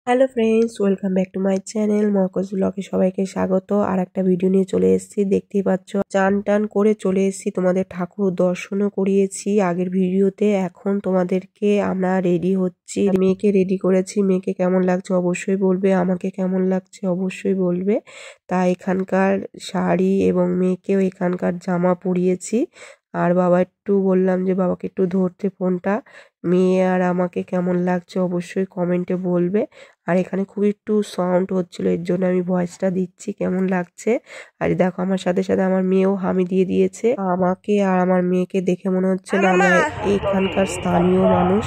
Hello friends, welcome back to my channel মরকজ ব্লগে সবাইকে স্বাগত। আর একটা ভিডিও নিয়ে চলে এসেছি। দেখতেই পাচ্ছ চান টান করে চলে এসেছি, তোমাদের ঠাকুর দর্শনও করিয়েছি আগের ভিডিওতে। এখন তোমাদেরকে আমরা রেডি হচ্ছি, মেয়েকে রেডি করেছি। মেয়েকে কেমন লাগছে অবশ্যই বলবে, আমাকে কেমন লাগছে অবশ্যই বলবে। তা এখানকার শাড়ি এবং মেয়েকেও এখানকার জামা পরিয়েছি। আর বাবা একটু বললাম যে বাবাকে একটু ধরতে ফোনটা। মেয়ে আর আমাকে কেমন লাগছে অবশ্যই কমেন্টে বলবে। আর এখানে খুব একটু সাউন্ড হচ্ছিল, এর জন্য আমি ভয়েসটা দিচ্ছি কেমন লাগছে। আর দেখো আমার সাথে সাথে আমার মেয়েও হামি দিয়ে দিয়েছে। আমাকে আর আমার মেয়েকে দেখে মনে হচ্ছে না আমরা এখানকার স্থানীয় মানুষ।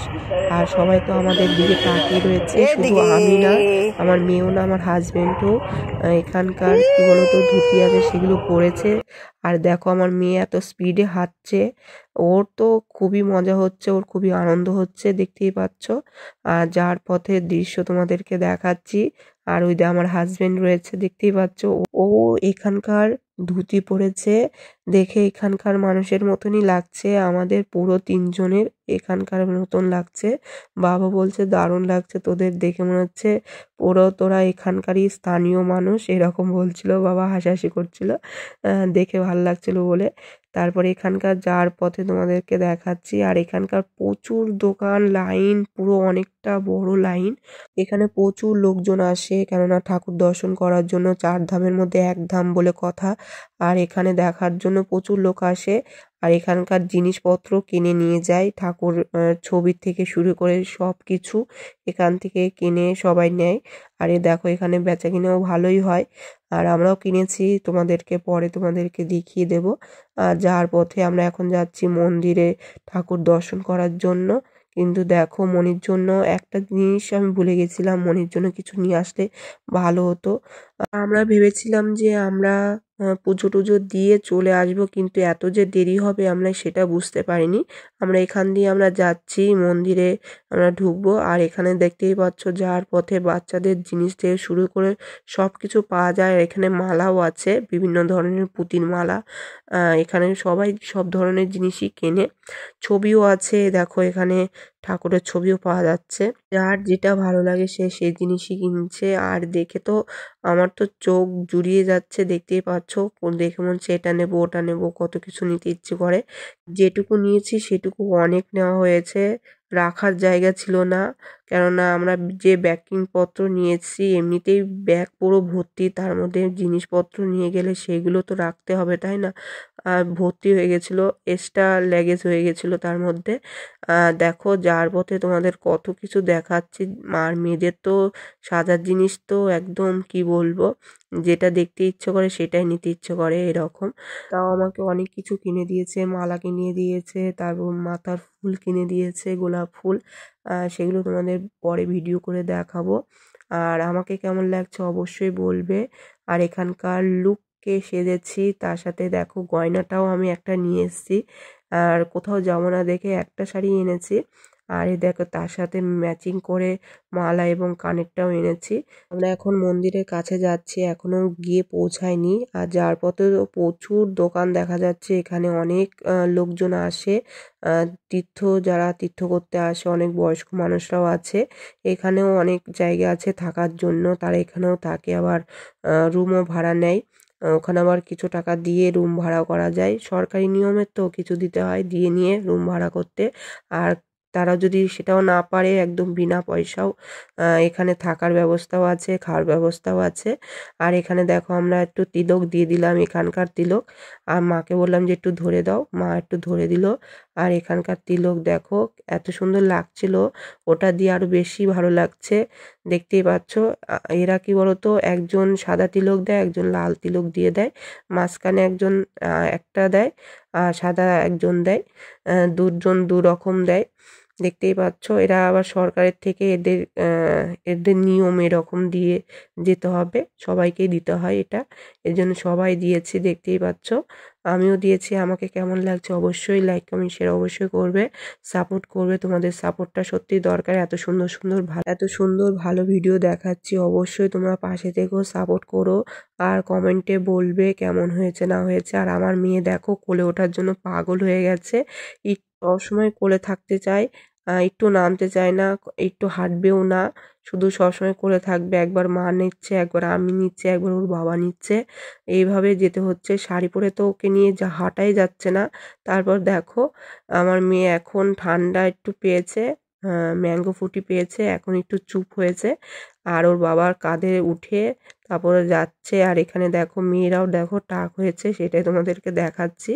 আর সবাই তো আমাদের দিকে তাকিয়ে রয়েছে, শুধু আমি না, আমার মেয়েও না, আমার হাজবেন্ডও এখানকার কি বলতো ধুতি আছে সেগুলো পরেছে। আর দেখো আমার মেয়ে এত স্পিডে হাঁটছে, ওর তো খুবই মজা হচ্ছে, ওর খুবই আনন্দ হচ্ছে, দেখতেই পাচ্ছ। আর যার পথের দৃশ্য তোমাদেরকে দেখাচ্ছি। আর ওই যে আমার হাজবেন্ড রয়েছে, দেখতেই পাচ্ছ, ও এখানকার ধুতি পরেছে। দেখে এখানকার মানুষের মতনই লাগছে, আমাদের পুরো তিনজনের এখানকার মতন লাগছে। বাবা বলছে দারুণ লাগছে তোদের দেখে, মনে হচ্ছে পুরো তোরা এখানকারই স্থানীয় মানুষ, এরকম বলছিল। বাবা হাসাহাসি করছিল দেখে ভাল লাগছিল বলে। তারপরে এখানকার যাওয়ার পথে তোমাদেরকে দেখাচ্ছি। আর এখানকার প্রচুর দোকান, লাইন পুরো অনেকটা বড় লাইন। এখানে প্রচুর লোকজন আসে, কেননা ঠাকুর দর্শন করার জন্য, 4 ধামের মধ্যে এক ধাম বলে কথা। আর এখানে দেখার জন্য প্রচুর লোক আসে। আর এখানকার জিনিসপত্র কিনে নিয়ে যায়, ঠাকুর ছবির থেকে শুরু করে সব কিছু এখান থেকে কিনে সবাই নেয়। আর দেখো এখানে বেচা কিনেও ভালোই হয়। আর আমরাও কিনেছি, তোমাদেরকে দেখিয়ে দেব। আর যাওয়ার পথে আমরা এখন যাচ্ছি মন্দিরে ঠাকুর দর্শন করার জন্য। কিন্তু দেখো মনির জন্য একটা জিনিস আমি ভুলে গেছিলাম, মনির জন্য কিছু নিয়ে আসলে ভালো হতো। আমরা ভেবেছিলাম যে আমরা পুজো টুজো দিয়ে চলে আসবো, কিন্তু এত যে দেরি হবে আমরা সেটা বুঝতে পারিনি। আমরা এখান দিয়ে আমরা যাচ্ছি মন্দিরে, আমরা ঢুকবো। আর এখানে দেখতেই পাচ্ছ যাওয়ার পথে বাচ্চাদের জিনিস থেকে শুরু করে সব কিছু পাওয়া যায়। এখানে মালাও আছে, বিভিন্ন ধরনের পুঁতির মালা। এখানে সবাই সব ধরনের জিনিসই কেনে। ছবিও আছে, দেখো এখানে ঠাকুরের ছবিও পাওয়া যাচ্ছে। যার যেটা ভালো লাগে সে সেই জিনিসই কিনছে। আর দেখে তো আমার তো চোখ জুড়িয়ে যাচ্ছে, দেখতেই পাচ্ছ। দেখে মনে হচ্ছে এটা নেবো ওটা নেবো, কত কিছু নিতে ইচ্ছে করে। যেটুকু নিয়েছি সেটুকু অনেক নেওয়া হয়েছে, রাখার জায়গা ছিল না। কেননা আমরা যে ব্যাকিং পত্র নিয়েছি এমনিতেই ব্যাগ পুরো ভর্তি, তার মধ্যে জিনিসপত্র নিয়ে গেলে সেগুলো তো রাখতে হবে, তাই না? ভর্তি হয়ে গেছিলো, এক্সট্রা ল্যাগেজ হয়ে গেছিলো তার মধ্যে। দেখো যার পথে তোমাদের কত কিছু দেখাচ্ছি। আর মেয়েদের তো সাজার জিনিস তো একদম কি বলবো, যেটা দেখতে ইচ্ছে করে সেটাই নিতে ইচ্ছে করে এরকম। তাও আমাকে অনেক কিছু কিনে দিয়েছে, মালা কিনে দিয়েছে, তারপর মাথার ফুল কিনে দিয়েছে, গোলাপ ফুল। সেগুলো তোমাদের পরে ভিডিও করে দেখাবো। আর আমাকে কেমন লাগছে অবশ্যই বলবে। আর এখানকার লুককে সেজেছি, তার সাথে দেখো গয়নাটাও আমি একটা নিয়ে এসেছি। আর কোথাও যাবো না দেখে একটা শাড়ি এনেছি। আর এই দেখো তার সাথে ম্যাচিং করে মালা এবং কানেরটাও এনেছি। আমরা এখন মন্দিরের কাছে যাচ্ছি, এখনো গিয়ে পৌঁছায়নি। আর যার পথে প্রচুর দোকান দেখা যাচ্ছে, এখানে অনেক লোকজন আসে, যারা তীর্থ করতে আসে, অনেক বয়স্ক মানুষরাও আছে। এখানেও অনেক জায়গা আছে থাকার জন্য, তারা এখানেও থাকে। আবার রুমও ভাড়া নেয়, ওখানে আবার কিছু টাকা দিয়ে রুম ভাড়া করা যায়। সরকারি নিয়মের তো কিছু দিতে হয়, দিয়ে নিয়ে রুম ভাড়া করতে। আর তারা যদি সেটাও না পারে একদম বিনা পয়সাও এখানে থাকার ব্যবস্থাও আছে, খাওয়ার ব্যবস্থাও আছে। আর এখানে দেখো আমরা একটু তিলক দিয়ে দিলাম, এখানকার তিলক। আর মাকে বললাম যে একটু ধরে দাও, মা একটু ধরে দিল। আর এখানকার তিলক দেখো এত সুন্দর লাগছিল, ওটা দিয়ে আরো বেশি ভালো লাগছে। দেখতেই পাচ্ছ এরা কি বলতো, একজন সাদা তিলক দেয়, একজন লাল তিলক দিয়ে দেয়, মাঝখানে একজন একটা দেয়, আর সাদা একজন দেয়, দুজন দু রকম দেয়। দেখতেই পাচ্ছ এরা আবার সরকারের থেকে এদের নিয়ম এরকম দিয়ে যেতে হবে, সবাইকেই দিতে হয় এটা, এর জন্য সবাই দিয়েছি, দেখতেই পাচ্ছ। আমিও দিয়েছি। আমাকে কেমন লাগছে অবশ্যই লাইক কমেন্ট শেয়ার অবশ্যই করবে, সাপোর্ট করবে, তোমাদের সাপোর্টটা সত্যি দরকার। এত সুন্দর ভালো ভিডিও দেখাচ্ছি, অবশ্যই তোমরা পাশে থেকেও সাপোর্ট করো। আর কমেন্টে বলবে কেমন হয়েছে না হয়েছে। আর আমার মেয়ে দেখো কোলে ওঠার জন্য পাগল হয়ে গেছে, সবসময় কোলে থাকতে চায়। একটু নামতে চায় না, একটু হাঁটবেও না, শুধু সবসময় করে থাকবে। একবার মা নিচ্ছে, একবার আমি নিচ্ছে, একবার ওর বাবা নিচ্ছে, এইভাবে যেতে হচ্ছে। শাড়ি পরে তো ওকে নিয়ে হাঁটাই যাচ্ছে না। তারপর দেখো আমার মেয়ে এখন ঠান্ডা একটু পেয়েছে, ম্যাঙ্গো ফুটি পেয়েছে, এখন একটু চুপ হয়েছে আর ওর বাবার কাঁধে উঠে তারপরে যাচ্ছে। আর এখানে দেখো মেয়েরাও দেখো টাক হয়েছে, সেটাই তোমাদেরকে দেখাচ্ছি।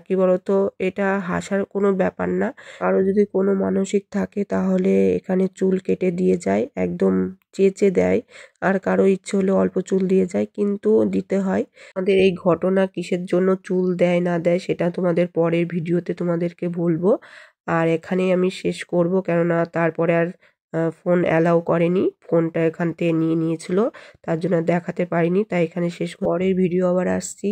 কি বলতো, এটা হাসার কোনো ব্যাপার না। কারো যদি কোনো মানসিক থাকে তাহলে এখানে চুল কেটে দিয়ে যায়, একদম চেঁচে দেয়। আর কারো ইচ্ছে হলে অল্প চুল দিয়ে যায়, কিন্তু দিতে হয়। আমাদের এই ঘটনা কিসের জন্য চুল দেয় না দেয় সেটা তোমাদের পরের ভিডিওতে তোমাদেরকে বলবো। আর এখানেই আমি শেষ করব, কেননা তারপরে আর ফোন অ্যালাউ করেনি, ফোনটা এখান থেকে নিয়ে নিয়েছিল, তার জন্য দেখাতে পারিনি। তাই এখানে শেষ, পরের ভিডিও আবার আসছি।